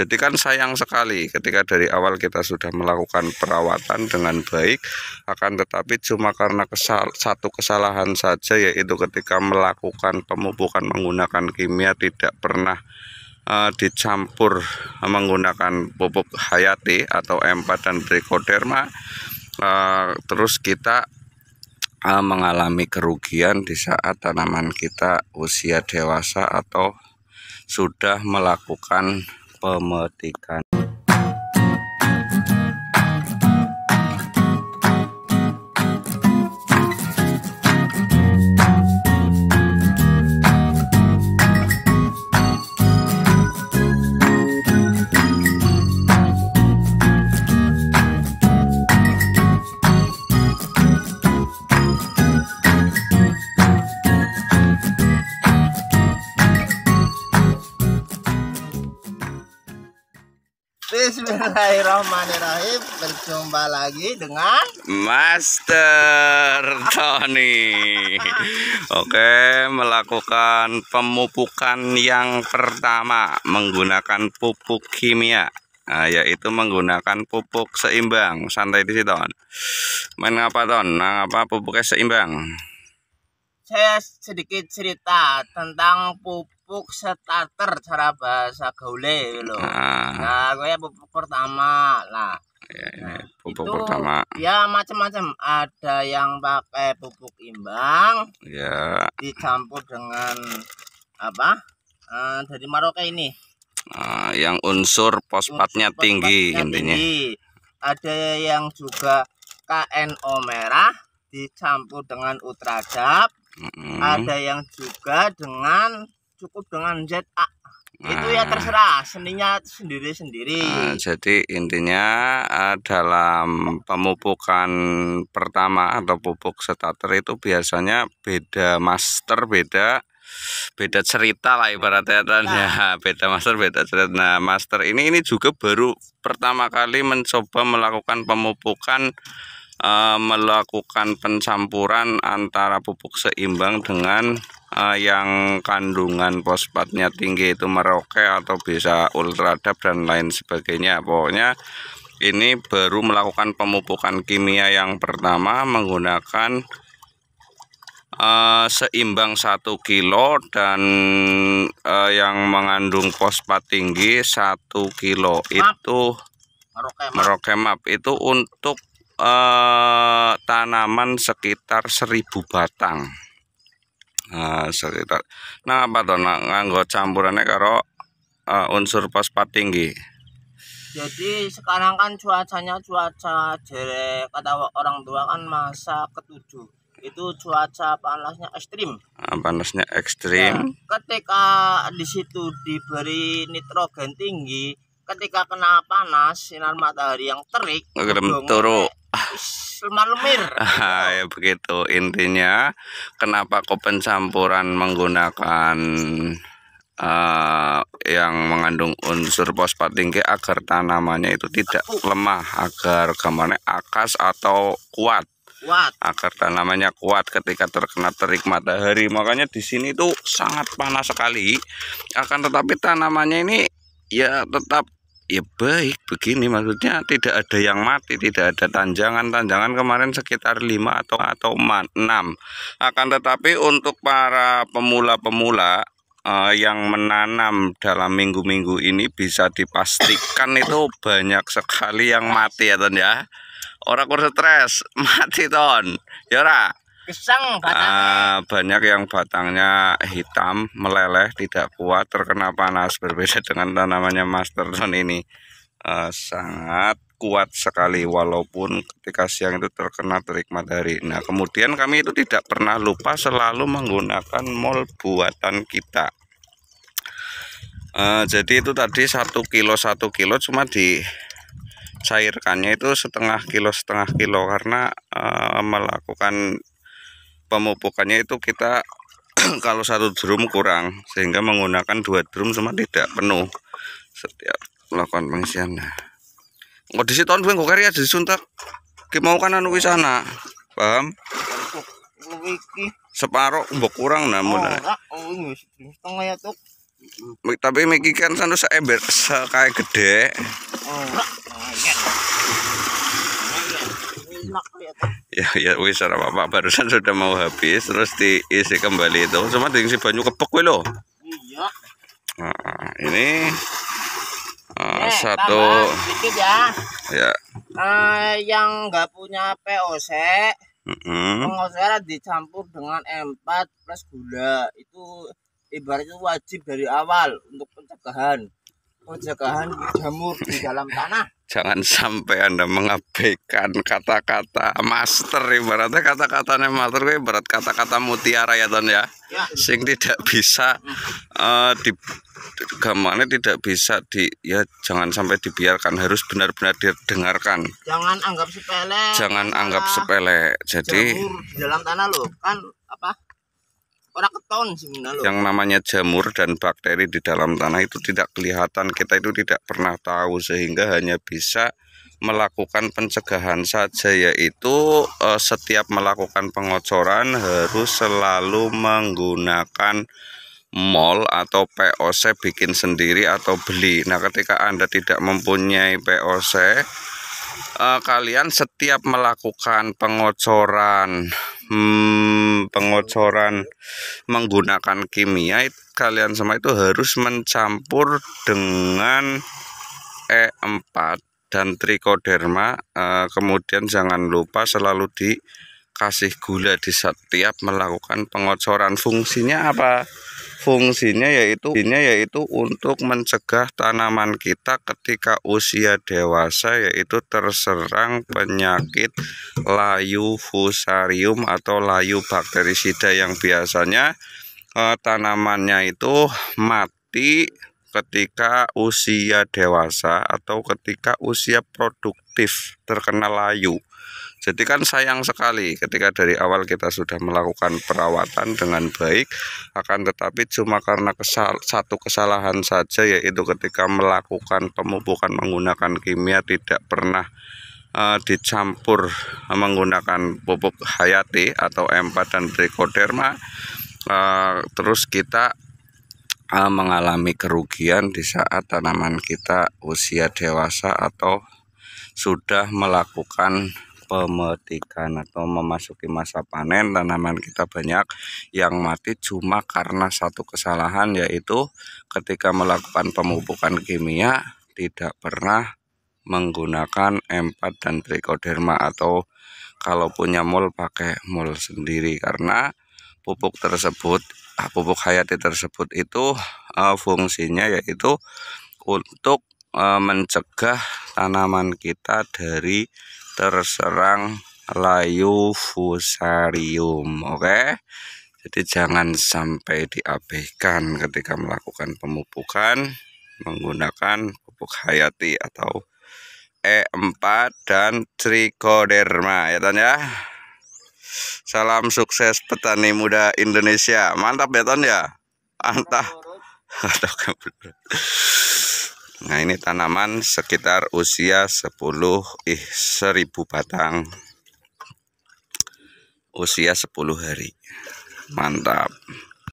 Jadi kan sayang sekali ketika dari awal kita sudah melakukan perawatan dengan baik, akan tetapi cuma karena satu kesalahan saja, yaitu ketika melakukan pemupukan menggunakan kimia tidak pernah dicampur menggunakan pupuk hayati atau M4 dan trichoderma, terus kita mengalami kerugian di saat tanaman kita usia dewasa atau sudah melakukan pemetikan. Bismillahirrahmanirrahim. Berjumpa lagi dengan Master Tony. Oke, melakukan pemupukan yang pertama menggunakan pupuk kimia, yaitu menggunakan pupuk seimbang. Santai di situ, Ton. Main apa, Ton? Nah, apa pupuknya seimbang? saya sedikit cerita tentang pupuk starter cara bahasa gaule loh. Nah, gue pupuk pertama lah. Ya, ini pupuk itu pertama. Ya macam-macam. Ada yang pakai pupuk imbang. Ya. Dicampur dengan apa? Dari Maroke ini. Yang unsur fosfatnya tinggi intinya. Ada yang juga KNO merah dicampur dengan Ultradap. Ada yang juga cukup dengan ZA. Itu ya terserah, seninya sendiri-sendiri. Jadi intinya dalam pemupukan pertama atau pupuk starter itu biasanya beda master, beda cerita lah ibaratnya, ya. Beda master, beda cerita. Nah, master ini juga baru pertama kali mencoba melakukan pemupukan, melakukan pencampuran antara pupuk seimbang dengan yang kandungan fosfatnya tinggi, itu Maroke atau bisa Ultradap dan lain sebagainya. Pokoknya ini baru melakukan pemupukan kimia yang pertama menggunakan seimbang 1 kilo dan yang mengandung fosfat tinggi 1 kilo. Itu Maroke Map itu untuk tanaman sekitar 1000 batang. Sekitar. Nah, apa tuh nganggo campurannya karo unsur fosfat tinggi. Jadi sekarang kan cuaca jere kata orang tua kan masa ke-7. Itu cuaca panasnya ekstrim. Panasnya ekstrim. Ya, ketika di situ diberi nitrogen tinggi, ketika kena panas sinar matahari yang terik, turu. Lemir. Ya begitu intinya. Kenapa kok pencampuran menggunakan yang mengandung unsur fosfat tinggi, agar tanamannya itu tidak lemah, agar gambarnya akas atau kuat, agar tanamannya kuat ketika terkena terik matahari. Makanya di sini tuh sangat panas sekali, akan tetapi tanamannya ini ya tetap ya baik begini, maksudnya tidak ada yang mati, tidak ada tanjangan kemarin sekitar 5 atau 6. Akan tetapi untuk para pemula yang menanam dalam minggu-minggu ini bisa dipastikan itu banyak sekali yang mati ya, Ton ya. Orang kurang stres mati, Ton ya ora. Gesang batangnya. Banyak yang batangnya hitam, meleleh, tidak kuat, terkena panas. Berbeda dengan tanamannya Master Ton ini, sangat kuat sekali walaupun ketika siang itu terkena terik matahari. Nah, kemudian kami itu tidak pernah lupa selalu menggunakan mol buatan kita. Jadi itu tadi 1 kilo cuma dicairkannya itu setengah kilo karena melakukan pemupukannya itu kita kalau 1 drum kurang, sehingga menggunakan 2 drum cuma tidak penuh setiap melakukan pengisian. Kok di situ gue kok karya disuntak mau kan anu wisana, paham? Separuh mbok kurang namun. Setengah ya tuh. Tapi miki kan sanu seember kayak gede. Ya wis ora apa-apa, barusan sudah mau habis terus diisi kembali itu. Cuma diisi banyu kepek kowe lho. Iya. Nah, ini satu sedikit ya. Ya. Yang nggak punya POC, pengoceran dicampur dengan M4 plus gula itu ibaratnya wajib dari awal untuk pencegahan jamur di dalam tanah. Jangan sampai Anda mengabaikan kata-kata master, ibaratnya kata-katanya master ibarat kata-kata mutiara ya Ton ya. Sing tidak bisa gambarnya tidak bisa ya jangan sampai dibiarkan, harus benar-benar didengarkan. Jangan anggap sepele. Jangan anggap sepele. Jadi jamur di dalam tanah loh kan apa? Orang keton sih loh. Yang namanya jamur dan bakteri di dalam tanah itu tidak kelihatan, kita itu tidak pernah tahu, sehingga hanya bisa melakukan pencegahan saja, yaitu setiap melakukan pengocoran harus selalu menggunakan mol atau POC bikin sendiri atau beli. Nah, ketika Anda tidak mempunyai POC, kalian setiap melakukan pengocoran menggunakan kimia, kalian semua itu harus mencampur dengan E4 dan trichoderma. Kemudian jangan lupa selalu dikasih gula di setiap melakukan pengocoran. Fungsinya apa? Fungsinya yaitu untuk mencegah tanaman kita ketika usia dewasa, yaitu terserang penyakit layu fusarium atau layu bakterisida yang biasanya tanamannya itu mati ketika usia dewasa atau ketika usia produktif terkena layu. Jadi kan sayang sekali ketika dari awal kita sudah melakukan perawatan dengan baik, akan tetapi cuma karena satu kesalahan saja, yaitu ketika melakukan pemupukan menggunakan kimia tidak pernah dicampur menggunakan pupuk hayati atau M4 dan trichoderma, terus kita mengalami kerugian di saat tanaman kita usia dewasa atau sudah melakukan pemetikan atau memasuki masa panen. Tanaman kita banyak yang mati cuma karena satu kesalahan, yaitu ketika melakukan pemupukan kimia tidak pernah menggunakan M4 dan trichoderma, atau kalau punya mol pakai mol sendiri. Karena pupuk hayati tersebut itu fungsinya yaitu untuk mencegah tanaman kita dari terserang layu fusarium. Oke, jadi jangan sampai diabaikan ketika melakukan pemupukan menggunakan pupuk hayati atau E4 dan trichoderma ya Ton ya. Salam sukses petani muda Indonesia. Mantap ya Ton ya. Mantap. Nah, ini tanaman sekitar usia 1000 batang, usia 10 hari. Mantap.